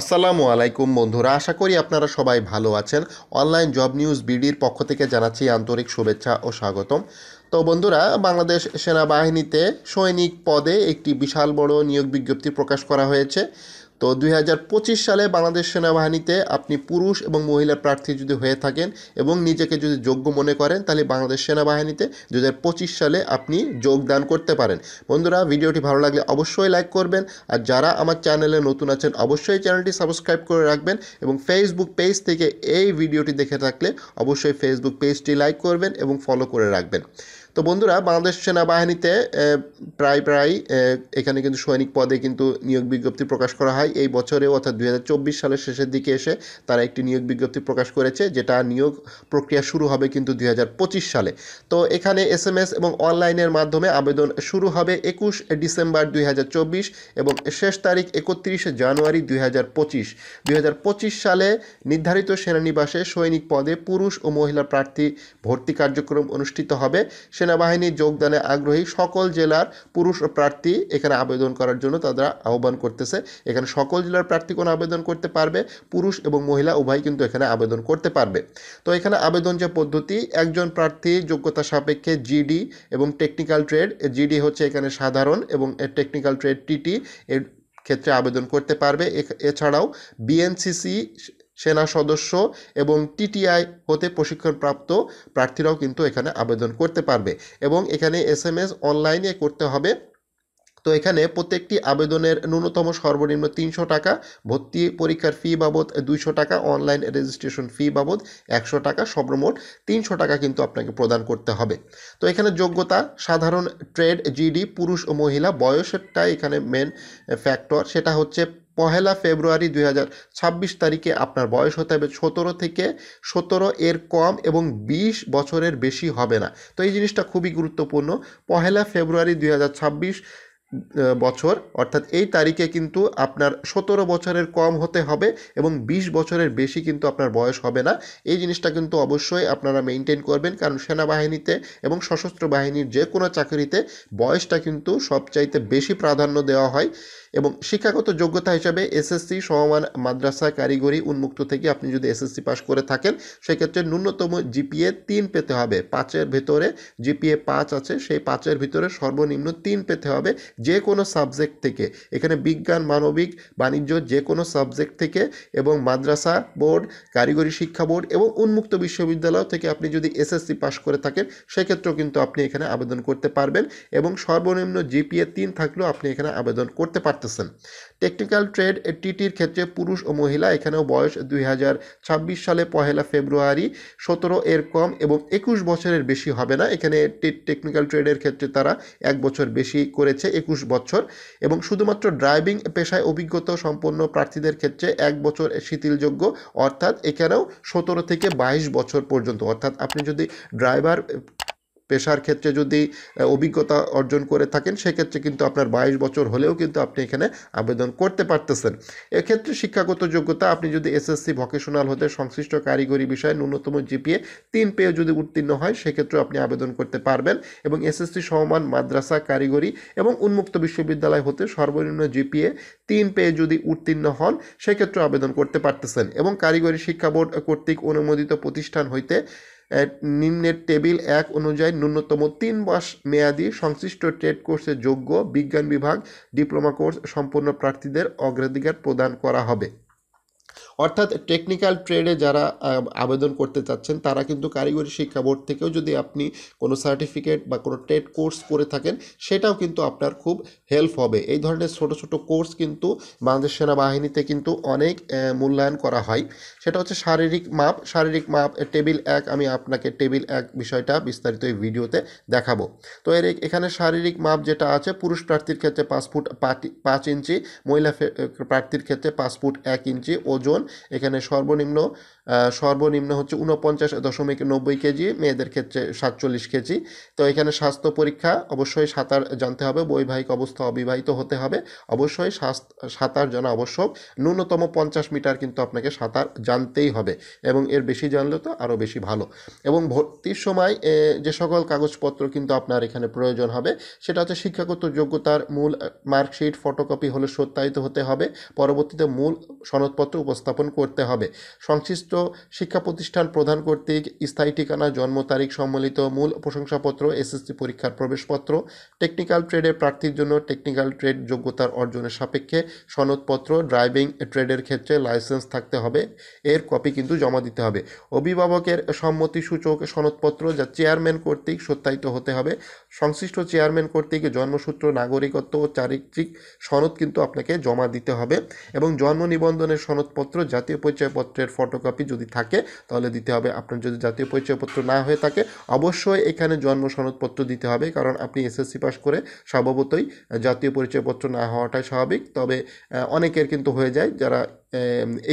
আসসালামু আলাইকুম বন্ধুরা, আশা করি আপনারা সবাই ভালো আছেন। অনলাইন জব নিউজ বিডির পক্ষ থেকে জানাচ্ছি আন্তরিক শুভেচ্ছা ও স্বাগতম। তো বন্ধুরা, বাংলাদেশ সেনাবাহিনীতে সৈনিক পদে একটি বিশাল বড় নিয়োগ বিজ্ঞপ্তি প্রকাশ করা হয়েছে। তো 2025 সালে বাংলাদেশ সেনাবাহিনীতে আপনি পুরুষ এবং মহিলা প্রার্থী যদি হয়ে থাকেন এবং নিজেকে যদি যোগ্য মনে করেন, তাহলে বাংলাদেশ সেনাবাহিনীতে 2025 সালে আপনি যোগদান করতে পারেন। বন্ধুরা, ভিডিওটি ভালো লাগলে অবশ্যই লাইক করবেন, আর যারা আমার চ্যানেলে নতুন আছেন অবশ্যই চ্যানেলটি সাবস্ক্রাইব করে রাখবেন এবং ফেসবুক পেজ থেকে এই ভিডিওটি দেখে থাকলে অবশ্যই ফেসবুক পেজটি লাইক করবেন এবং ফলো করে রাখবেন। তো বন্ধুরা, বাংলাদেশ সেনাবাহিনীতে প্রায় এখানে কিন্তু সৈনিক পদে কিন্তু নিয়োগ বিজ্ঞপ্তি প্রকাশ করা হয় এই বছরেও, অর্থাৎ 2024 সালের শেষের দিকে এসে তারা একটি নিয়োগ বিজ্ঞপ্তি প্রকাশ করেছে, যেটা নিয়োগ প্রক্রিয়া শুরু হবে কিন্তু 2025 সালে। তো এখানে SMS এবং অনলাইনের মাধ্যমে আবেদন শুরু হবে 21 ডিসেম্বর 2024 এবং শেষ তারিখ 31 জানুয়ারি 2025। 2025 সালে নির্ধারিত সেনানিবাসে সৈনিক পদে পুরুষ ও মহিলা প্রার্থী ভর্তি কার্যক্রম অনুষ্ঠিত হবে। সেনাবাহিনী যোগদানে আগ্রহী সকল জেলার পুরুষ প্রার্থী এখানে আবেদন করার জন্য তারা আহ্বান করতেছে। এখানে সকল জেলার প্রার্থীগণ আবেদন করতে পারবে, পুরুষ এবং মহিলা উভয় কিন্তু এখানে আবেদন করতে পারবে। তো এখানে আবেদন যে পদ্ধতি, একজন প্রার্থী যোগ্যতা সাপেক্ষে জিডি এবং টেকনিক্যাল ট্রেড, জিডি হচ্ছে এখানে সাধারণ এবং টেকনিক্যাল ট্রেড টিটি এর ক্ষেত্রে আবেদন করতে পারবে। এছাড়াও বিএনসিসি সেনা সদস্য এবং টিটিআই হতে প্রশিক্ষণপ্রাপ্ত প্রার্থীরাও কিন্তু এখানে আবেদন করতে পারবে এবং এখানে SMS অনলাইনে করতে হবে। তো এখানে প্রত্যেকটি আবেদনের ন্যূনতম সর্বনিম্ন 300 টাকা, ভর্তি পরীক্ষার ফি বাবদ 200 টাকা, অনলাইন রেজিস্ট্রেশন ফি বাবদ 100 টাকা, সর্বমোট 300 টাকা কিন্তু আপনাকে প্রদান করতে হবে। তো এখানে যোগ্যতা সাধারণ ট্রেড জিডি, পুরুষ ও মহিলা, বয়সেরটাই এখানে মেন ফ্যাক্টর। সেটা হচ্ছে 1 ফেব্রুয়ারি 2026 তারিখে আপনার বয়স হতে হবে 17 থেকে 17 এর কম এবং 20 বছরের বেশি হবে না। তো এই জিনিসটা খুবই গুরুত্বপূর্ণ। 1 ফেব্রুয়ারি 2026 বছর, অর্থাৎ এই তারিখে কিন্তু আপনার 17 বছরের কম হতে হবে এবং 20 বছরের বেশি কিন্তু আপনার বয়স হবে না। এই জিনিসটা কিন্তু অবশ্যই আপনারা মেনটেন করবেন, কারণ সেনাবাহিনীতে এবং সশস্ত্র বাহিনীর যে কোনো চাকরিতে বয়সটা কিন্তু সবচাইতে বেশি প্রাধান্য দেওয়া হয়। এবং শিক্ষাগত যোগ্যতা হিসাবে SSC সমমান মাদ্রাসা কারিগরি উন্মুক্ত থেকে আপনি যদি SSC পাস করে থাকেন, সেক্ষেত্রে ন্যূনতম জিপিএ 3 পেতে হবে। 5-এর ভেতরে জিপিএ 5 আছে, সেই 5-এর ভিতরে সর্বনিম্ন 3 পেতে হবে যে কোনো সাবজেক্ট থেকে। এখানে বিজ্ঞান, মানবিক, বাণিজ্য যে কোনো সাবজেক্ট থেকে, এবং মাদ্রাসা বোর্ড, কারিগরি শিক্ষা বোর্ড এবং উন্মুক্ত বিশ্ববিদ্যালয় থেকে আপনি যদি SSC পাস করে থাকেন, সেক্ষেত্রেও কিন্তু আপনি এখানে আবেদন করতে পারবেন এবং সর্বনিম্ন জিপিএ 3 থাকলেও আপনি এখানে আবেদন করতে পারতেছেন। টেকনিক্যাল ট্রেড টিটির ক্ষেত্রে পুরুষ ও মহিলা, এখানেও বয়স 2026 সালে 1 ফেব্রুয়ারি 17 এর কম এবং 21 বছরের বেশি হবে না। এখানে টেকনিক্যাল ট্রেডের ক্ষেত্রে তারা 1 বছর বেশি করেছে, 21 বছর। এবং শুধুমাত্র ড্রাইভিং পেশায় অভিজ্ঞতা সম্পন্ন প্রার্থীদের ক্ষেত্রে 1 বছর শিথিলযোগ্য, অর্থাৎ এখানেও 17 থেকে 22 বছর পর্যন্ত। অর্থাৎ আপনি যদি ড্রাইভার পেশার ক্ষেত্রে যদি অভিজ্ঞতা অর্জন করে থাকেন, সেক্ষেত্রে কিন্তু আপনার 22 বছর হলেও কিন্তু আপনি এখানে আবেদন করতে পারতেছেন। এক্ষেত্রে শিক্ষাগত যোগ্যতা, আপনি যদি SSC ভোকেশনাল হতে সংশ্লিষ্ট কারিগরি বিষয়ে ন্যূনতম জিপিএ 3 পেয়ে যদি উত্তীর্ণ হয়, সেক্ষেত্রে আপনি আবেদন করতে পারবেন। এবং SSC সমমান মাদ্রাসা কারিগরি এবং উন্মুক্ত বিশ্ববিদ্যালয় হতে সর্বনিম্ন জিপিএ 3 পেয়ে যদি উত্তীর্ণ হন, সেক্ষেত্রে আবেদন করতে পারতেছেন। এবং কারিগরি শিক্ষা বোর্ড কর্তৃক অনুমোদিত প্রতিষ্ঠান হইতে নিম্নের টেবিল 1 অনুযায়ী ন্যূনতম 3 মাস মেয়াদী সংশ্লিষ্ট ট্রেড কোর্সে যোগ্য বিজ্ঞান বিভাগ ডিপ্লোমা কোর্স সম্পন্ন প্রার্থীদের অগ্রাধিকার প্রদান করা হবে। অর্থাৎ টেকনিক্যাল ট্রেডে যারা আবেদন করতে চাচ্ছেন, তারা কিন্তু কারিগরি শিক্ষা বোর্ড থেকেও যদি আপনি কোনো সার্টিফিকেট বা কোনো ট্রেড কোর্স করে থাকেন, সেটাও কিন্তু আপনার খুব হেল্প হবে। এই ধরনের ছোট ছোট কোর্স কিন্তু বাংলাদেশ সেনাবাহিনীতে কিন্তু অনেক মূল্যায়ন করা হয়। সেটা হচ্ছে শারীরিক মাপ টেবিল 1। আমি আপনাকে টেবিল 1 বিষয়টা বিস্তারিত এই ভিডিওতে দেখাবো। তো এখানে শারীরিক মাপ যেটা আছে, পুরুষ প্রার্থীর ক্ষেত্রে 5 ফুট 5 ইঞ্চি, মহিলা প্রার্থীর ক্ষেত্রে 5 ফুট 1 ইঞ্চি ওজন এখানে সর্বনিম্ন হচ্ছে 49.90 কেজি, মেয়েদের ক্ষেত্রে 47 কেজি। তো এখানে স্বাস্থ্য পরীক্ষা, অবশ্যই সাঁতার জানতে হবে, বৈবাহিক অবস্থা অবিবাহিত হতে হবে, অবশ্যই সাঁতার জানা আবশ্যক। ন্যূনতম 50 মিটার কিন্তু আপনাকে সাঁতার জানতেই হবে, এবং এর বেশি জানলে তো আরও বেশি ভালো। এবং ভর্তির সময় যে সকল কাগজপত্র কিন্তু আপনার এখানে প্রয়োজন হবে, সেটা হচ্ছে শিক্ষাগত যোগ্যতার মূল মার্কশিট ফটোকপি হলে সত্যায়িত হতে হবে। পরবর্তীতে মূল সনদপত্র উপস্থাপন করতে হবে। সংশ্লিষ্ট শিক্ষা প্রতিষ্ঠান প্রদান কর্তৃক স্থায়ী ঠিকানা, জন্ম তারিখ সম্বলিত মূল প্রশংসাপত্র, এসএসসি পরীক্ষার প্রবেশপত্র, টেকনিক্যাল ট্রেডের প্রার্থীর জন্য টেকনিক্যাল ট্রেড যোগ্যতার অর্জনের সাপেক্ষে সনদপত্র, ড্রাইভিং ট্রেডের ক্ষেত্রে লাইসেন্স থাকতে হবে, এর কপি কিন্তু জমা দিতে হবে। অভিভাবকের সম্মতিসূচক সনদপত্র যা চেয়ারম্যান কর্তৃক সত্যায়িত হতে হবে। সংশ্লিষ্ট চেয়ারম্যান কর্তৃক জন্মসূত্র, নাগরিকত্ব ও চারিত্রিক সনদ কিন্তু আপনাকে জমা দিতে হবে। এবং জন্ম নিবন্ধনের সনদপত্র, জাতীয় পরিচয়পত্রের ফটোকপি যদি থাকে তাহলে দিতে হবে। আপনার যদি জাতীয় পরিচয়পত্র না হয়ে থাকে, অবশ্যই এখানে জন্ম সনদপত্র দিতে হবে, কারণ আপনি এসএসসি পাস করে স্বভাবতই জাতীয় পরিচয়পত্র না হওয়াটাই স্বাভাবিক। তবে অনেকের কিন্তু হয়ে যায় যারা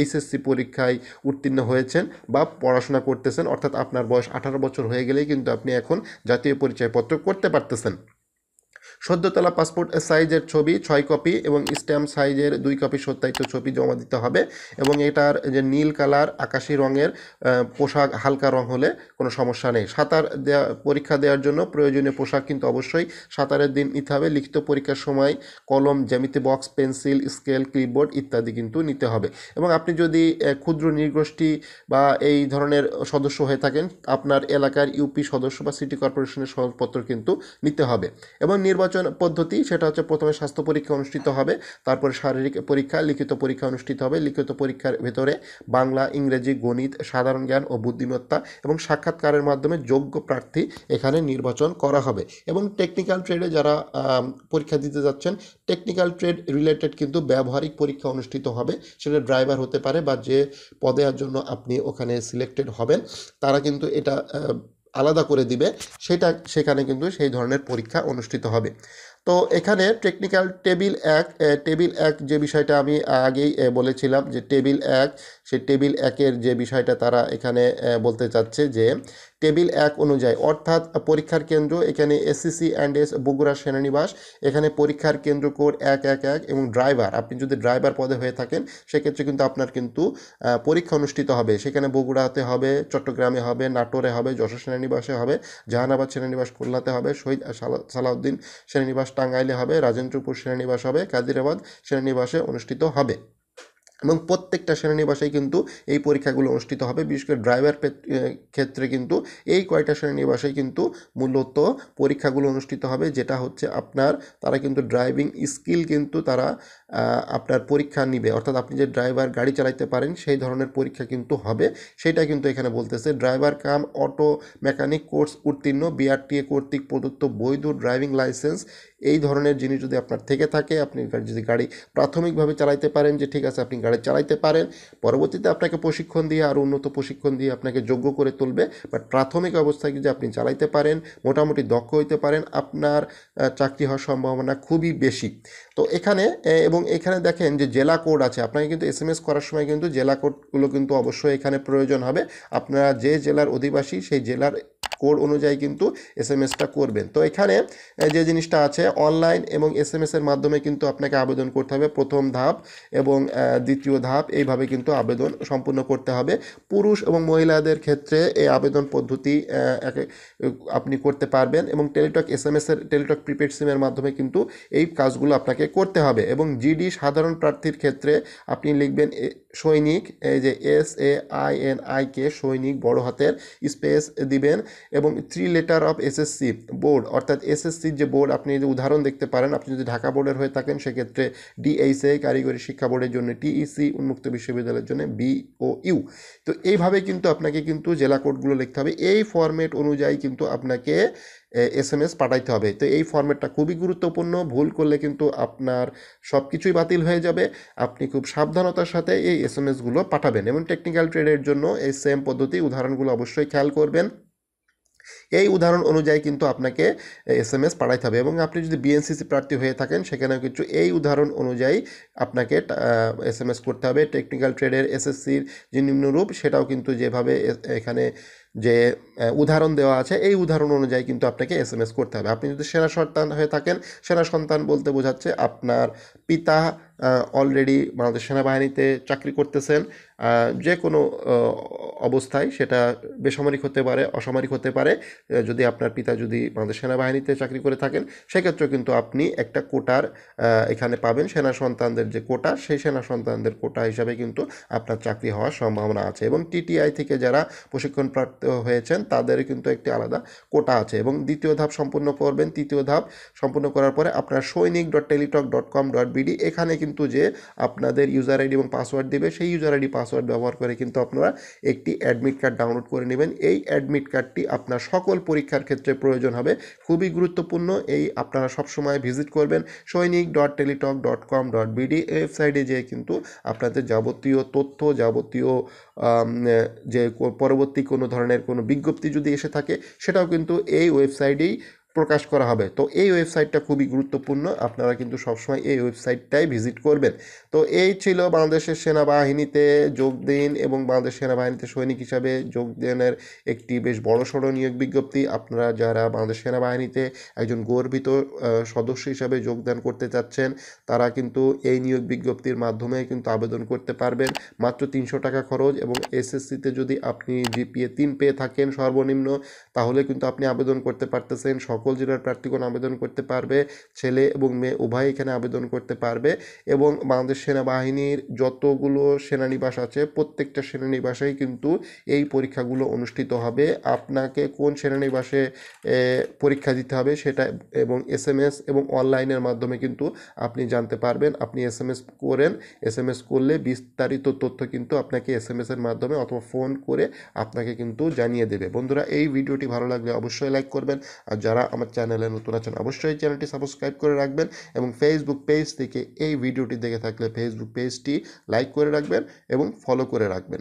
এইচএসসি পরীক্ষায় উত্তীর্ণ হয়েছেন বা পড়াশোনা করতেছেন, অর্থাৎ আপনার বয়স 18 বছর হয়ে গেলেই কিন্তু আপনি এখন জাতীয় পরিচয়পত্র করতে পারতেছেন। সদ্য তোলা পাসপোর্ট সাইজের ছবি 6 কপি এবং স্ট্যাম্প সাইজের 2 কপি সত্যায়িত ছবি জমা দিতে হবে। এবং এটার যে নীল কালার আকাশি রঙের পোশাক, হালকা রং হলে কোনো সমস্যা নেই। সাঁতার পরীক্ষা দেওয়ার জন্য প্রয়োজনীয় পোশাক কিন্তু অবশ্যই সাঁতারের দিন নিতে হবে। লিখিত পরীক্ষার সময় কলম, জ্যামিতি বক্স, পেন্সিল, স্কেল, ক্লিপবোর্ড ইত্যাদি কিন্তু নিতে হবে। এবং আপনি যদি ক্ষুদ্র নৃগোষ্ঠী বা এই ধরনের সদস্য হয়ে থাকেন, আপনার এলাকার ইউপি সদস্য বা সিটি কর্পোরেশনের সনদপত্র কিন্তু নিতে হবে। এবং নির্বাচন পদ্ধতি, সেটা হচ্ছে প্রথমে স্বাস্থ্য পরীক্ষা অনুষ্ঠিত হবে, তারপরে শারীরিক পরীক্ষা, লিখিত পরীক্ষা অনুষ্ঠিত হবে। লিখিত পরীক্ষার ভেতরে বাংলা, ইংরেজি, গণিত, সাধারণ জ্ঞান ও বুদ্ধিমত্তা এবং সাক্ষাৎকারের মাধ্যমে যোগ্য প্রার্থী এখানে নির্বাচন করা হবে। এবং টেকনিক্যাল ট্রেডে যারা পরীক্ষা দিতে যাচ্ছেন, টেকনিক্যাল ট্রেড রিলেটেড কিন্তু ব্যবহারিক পরীক্ষা অনুষ্ঠিত হবে। সেটা ড্রাইভার হতে পারে বা যে পদের জন্য আপনি ওখানে সিলেক্টেড হবেন তারা কিন্তু এটা আলাদা করে দিবে, সেখানে কিন্তু সেই ধরনের পরীক্ষা অনুষ্ঠিত হবে। তো এখানে টেকনিক্যাল টেবিল 1 যে বিষয়টা আমি আগেই বলেছিলাম, যে টেবিল 1, সেই টেবিল 1-এর যে বিষয়টা তারা এখানে বলতে চাচ্ছে যে টেবিল 1 অনুযায়ী, অর্থাৎ পরীক্ষার কেন্দ্র এখানে এসসিসি অ্যান্ড এস বগুড়া সেনানিবাস, এখানে পরীক্ষার কেন্দ্র কোড 111 এবং ড্রাইভার, আপনি যদি ড্রাইভার পদে হয়ে থাকেন সেক্ষেত্রে কিন্তু আপনার কিন্তু পরীক্ষা অনুষ্ঠিত হবে। সেখানে বগুড়াতে হবে, চট্টগ্রামে হবে, নাটোরে হবে, যশোর সেনানিবাসে হবে, জাহানাবাদ সেনানিবাস খুলনাতে হবে, শহীদ সালাউদ্দিন সেনানিবাস টাঙ্গাইলে হবে, রাজেন্দ্রপুর সেনানিবাস হবে, কাদিরাবাদ সেনানিবাসে অনুষ্ঠিত হবে। এবং প্রত্যেকটা সেনানিবাসেই কিন্তু এই পরীক্ষাগুলো অনুষ্ঠিত হবে। বিশেষ করে ড্রাইভার ক্ষেত্রে কিন্তু এই কয়টা সেনানিবাসেই কিন্তু মূলত পরীক্ষাগুলো অনুষ্ঠিত হবে, যেটা হচ্ছে আপনার তারা কিন্তু ড্রাইভিং স্কিল কিন্তু তারা আপনার পরীক্ষা নিবে, অর্থাৎ আপনি যে ড্রাইভার গাড়ি চালাতে পারেন সেই ধরনের পরীক্ষা কিন্তু হবে। সেটা কিন্তু এখানে বলতেছে ড্রাইভার কাম অটো মেকানিক কোর্স উত্তীর্ণ, বিআরটিএ কর্তৃক প্রদত্ত বৈধ ড্রাইভিং লাইসেন্স, এই ধরনের জিনিস যদি আপনার থেকে থাকে, আপনি যদি গাড়ি প্রাথমিকভাবে চালাইতে পারেন, যে ঠিক আছে আপনি গাড়ি চালাইতে পারেন, পরবর্তীতে আপনাকে প্রশিক্ষণ দিয়ে আরও উন্নত প্রশিক্ষণ দিয়ে আপনাকে যোগ্য করে তুলবে, বাট প্রাথমিক অবস্থায় যদি আপনি চালাইতে পারেন, মোটামুটি দক্ষ হইতে পারেন, আপনার চাকরি হওয়ার সম্ভাবনা খুবই বেশি। তো এখানে এবং এখানে দেখেন যে জেলা কোড আছে, আপনাকে কিন্তু এসএমএস করার সময় কিন্তু জেলা কোডগুলো কিন্তু অবশ্যই এখানে প্রয়োজন হবে। আপনারা যে জেলার অধিবাসী সেই জেলার কোড অনুযায়ী কিন্তু এসএমএসটা করবেন। তো এখানে যে জিনিসটা আছে, অনলাইন এবং এসএমএসের মাধ্যমে কিন্তু আপনাকে আবেদন করতে হবে, প্রথম ধাপ এবং দ্বিতীয় ধাপ, এইভাবে কিন্তু আবেদন সম্পূর্ণ করতে হবে। পুরুষ এবং মহিলাদের ক্ষেত্রে এই আবেদন পদ্ধতি আপনি করতে পারবেন। এবং টেলিটক প্রিপেড সিমের মাধ্যমে কিন্তু এই কাজগুলো আপনাকে করতে হবে। এবং জিডি সাধারণ প্রার্থীর ক্ষেত্রে আপনি লিখবেন সৈনিক, এই যে SAINIK সৈনিক বড় হাতের স্পেস দিবেন, এবং 3 লেটার অফ এসএসসি বোর্ড, অর্থাৎ এসএসসির যে বোর্ড আপনি যে উদাহরণ দেখতে পারেন, আপনি যদি ঢাকা বোর্ডের হয়ে থাকেন সেক্ষেত্রে DHA কারিগরি শিক্ষা বোর্ডের জন্য TEC, উন্মুক্ত বিশ্ববিদ্যালয়ের জন্য BOU। তো এইভাবে কিন্তু আপনাকে কিন্তু জেলা কোডগুলো লিখতে হবে, এই ফরম্যাট অনুযায়ী কিন্তু আপনাকে এসএমএস পাঠাইতে হবে। তো এই ফরম্যাটটা খুবই গুরুত্বপূর্ণ, ভুল করলে কিন্তু আপনার সব কিছুই বাতিল হয়ে যাবে। আপনি খুব সাবধানতার সাথে এই এসএমএসগুলো পাঠাবেন। এবং টেকনিক্যাল ট্রেডের জন্য এই সেম পদ্ধতি, উদাহরণগুলো অবশ্যই খেয়াল করবেন। এই উদাহরণ অনুযায়ী কিন্তু আপনাকে SMS পাঠাইতে হবে। এবং আপনি যদি বিএনসিসি প্রার্থী হয়ে থাকেন সেখানেও কিন্তু এই উদাহরণ অনুযায়ী আপনাকে SMS করতে হবে। টেকনিক্যাল ট্রেডের SSCর যে নিম্নরূপ সেটাও কিন্তু যেভাবে এখানে যে উদাহরণ দেওয়া আছে এই উদাহরণ অনুযায়ী কিন্তু আপনাকে SMS করতে হবে। আপনি যদি সেনা সন্তান হয়ে থাকেন, সেনা সন্তান বলতে বোঝাচ্ছে আপনার পিতা অলরেডি বাংলাদেশ সেনাবাহিনীতে চাকরি করতেছেন। যে কোনো অবস্থায়, সেটা বেসামরিক হতে পারে, অসামরিক হতে পারে। যদি আপনার পিতা যদি বাংলাদেশ সেনাবাহিনীতে চাকরি করে থাকেন সেক্ষেত্রেও কিন্তু আপনি একটা কোটার এখানে পাবেন। সেনা সন্তানদের যে কোটা, সেই সেনা সন্তানদের কোটা হিসাবে কিন্তু আপনার চাকরি হওয়ার সম্ভাবনা আছে। এবং TTI থেকে যারা প্রশিক্ষণপ্রাপ্ত হয়েছেন তাদের কিন্তু একটি আলাদা কোটা আছে। এবং দ্বিতীয় ধাপ সম্পূর্ণ করবেন। তৃতীয় ধাপ সম্পূর্ণ করার পরে আপনার সৈনিক.টেলিটক.com.bd এখানে কিন্তু যে আপনাদের ইউজার আইডি এবং পাসওয়ার্ড দিবে, সেই ইউজার আইডি পাসওয়ার্ড ব্যবহার করে কিন্তু আপনারা একটি অ্যাডমিট কার্ড ডাউনলোড করে নেবেন। এই অ্যাডমিট কার্ডটি আপনার সকল পরীক্ষার ক্ষেত্রে প্রয়োজন হবে, খুবই গুরুত্বপূর্ণ। এই আপনারা সবসময় ভিজিট করবেন সৈনিক.টেলিটক.com.bd এই ওয়েবসাইটে যেয়ে কিন্তু আপনাদের যাবতীয় তথ্য, যাবতীয় যে পরবর্তী কোনো ধরনের কোনো বিজ্ঞপ্তি যদি এসে থাকে সেটাও কিন্তু এই ওয়েবসাইটেই প্রকাশ করা হবে। তো এই ওয়েবসাইটটা খুবই গুরুত্বপূর্ণ, আপনারা কিন্তু সবসময় এই ওয়েবসাইটটাই ভিজিট করবেন। তো এই ছিল বাংলাদেশের সেনাবাহিনীতে যোগ দিন এবং বাংলাদেশ সেনাবাহিনীতে সৈনিক হিসাবে যোগদানের একটি বেশ বড়সড় নিয়োগ বিজ্ঞপ্তি। আপনারা যারা বাংলাদেশ সেনাবাহিনীতে একজন গর্বিত সদস্য হিসাবে যোগদান করতে চাচ্ছেন তারা কিন্তু এই নিয়োগ বিজ্ঞপ্তির মাধ্যমে কিন্তু আবেদন করতে পারবেন। মাত্র 300 টাকা খরচ। এবং SSCতে যদি আপনি GPA 3 পেয়ে থাকেন সর্বনিম্ন, তাহলে কিন্তু আপনি আবেদন করতে পারতেছেন। সকল জেলার প্রার্থীগণ আবেদন করতে পারবে, ছেলে এবং মেয়ে উভয় এখানে আবেদন করতে পারবে। এবং বাংলাদেশ সেনাবাহিনীর যতগুলো সেনানিবাস আছে প্রত্যেকটা সেনানিবাসেই কিন্তু এই পরীক্ষাগুলো অনুষ্ঠিত হবে। আপনাকে কোন সেনানিবাসে পরীক্ষা দিতে হবে সেটা এবং SMS এবং অনলাইনের মাধ্যমে কিন্তু আপনি জানতে পারবেন। আপনি SMS করেন, SMS করলে বিস্তারিত তথ্য কিন্তু আপনাকে SMS এর মাধ্যমে অথবা ফোন করে আপনাকে কিন্তু জানিয়ে দেবে। বন্ধুরা, এই ভিডিওটি ভালো লাগলে অবশ্যই লাইক করবেন, আর যারা আমার চ্যানেলে নতুন আছেন অবশ্যই চ্যানেলটি সাবস্ক্রাইব করে রাখবেন। এবং ফেসবুক পেজ থেকে এই ভিডিওটি দেখে থাকলে ফেসবুক পেজটি লাইক করে রাখবেন এবং ফলো করে রাখবেন।